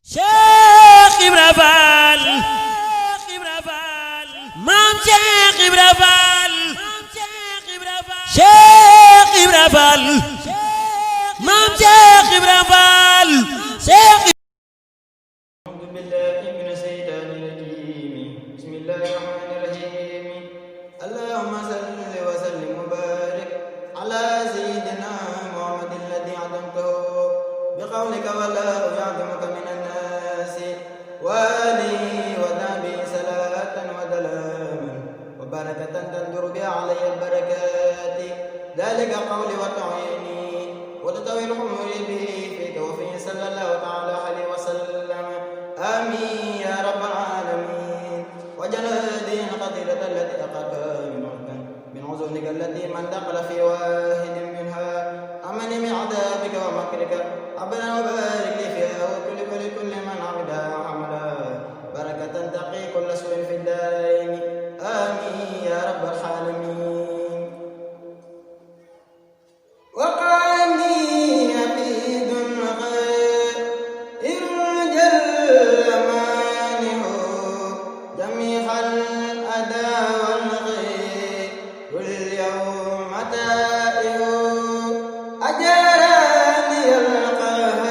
Cheikh Ibra Fall maam Cheikh Ibra Fall Cheikh Ibra Fall maam Cheikh Ibra Fall Cheikh أعوذ بالله من الشيطان الرجيم بسم الله الرحمن الرحيم اللهم صل وسلم وبارك على سيدنا محمد الذي عظمته بقولك ولا يعظمك من الناس وآله وصحبه صلاة وسلاما وبركة تنظر بها علي البركات ذلك قولي وتعيني وتطوي الأمور به فيك وفيه صلى الله تعالى عليه وسلم آمين يا رب العالمين وجل هذه القصيدة التي أخذتها من عزونك التي من دخل في واحد منها أمن من عذابك ومكرك ربنا وبارك لي فيها وكل من عبدها وحملها بركة تقي كل سوء في الدارين آمين يا رب العالمين وقعني عبيد غير جل مانه جميع الأدى والغير واليوم تائه أجراني القهر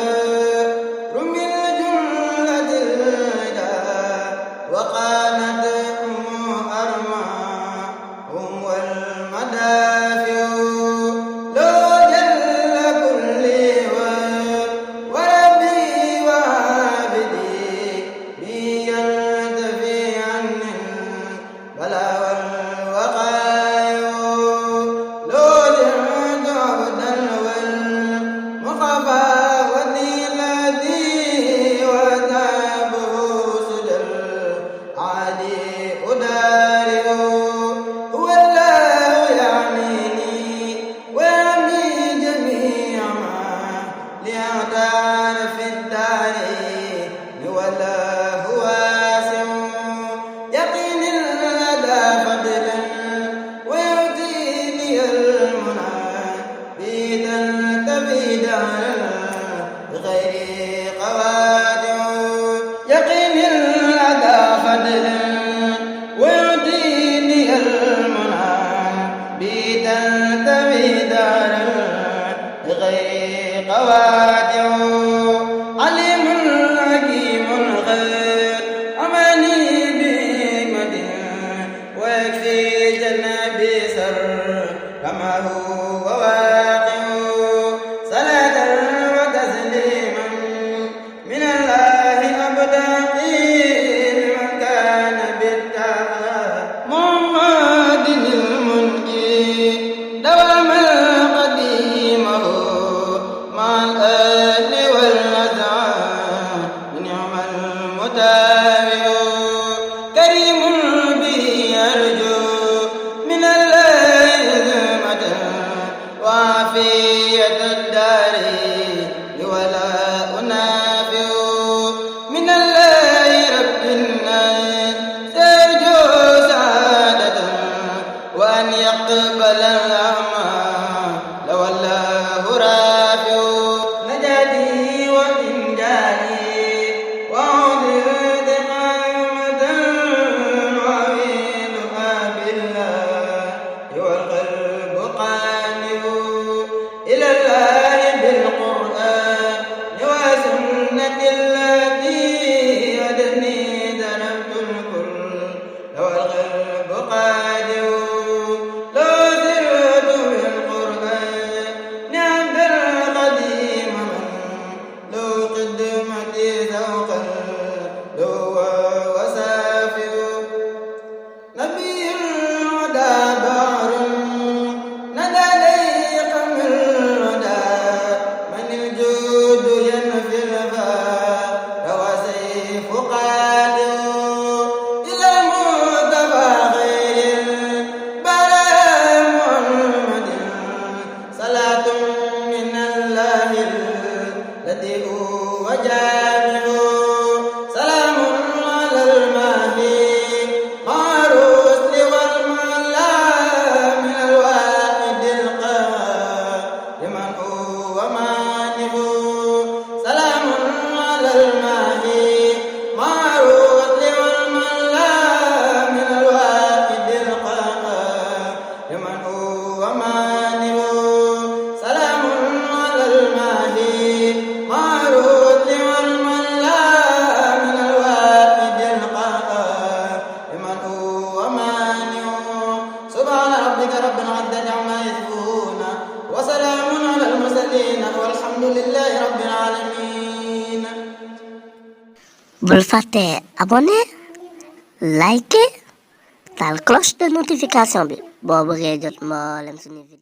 bul fàtte abonné like taal cloche de notification bi boo bëggee jot mboolem suñu vidéo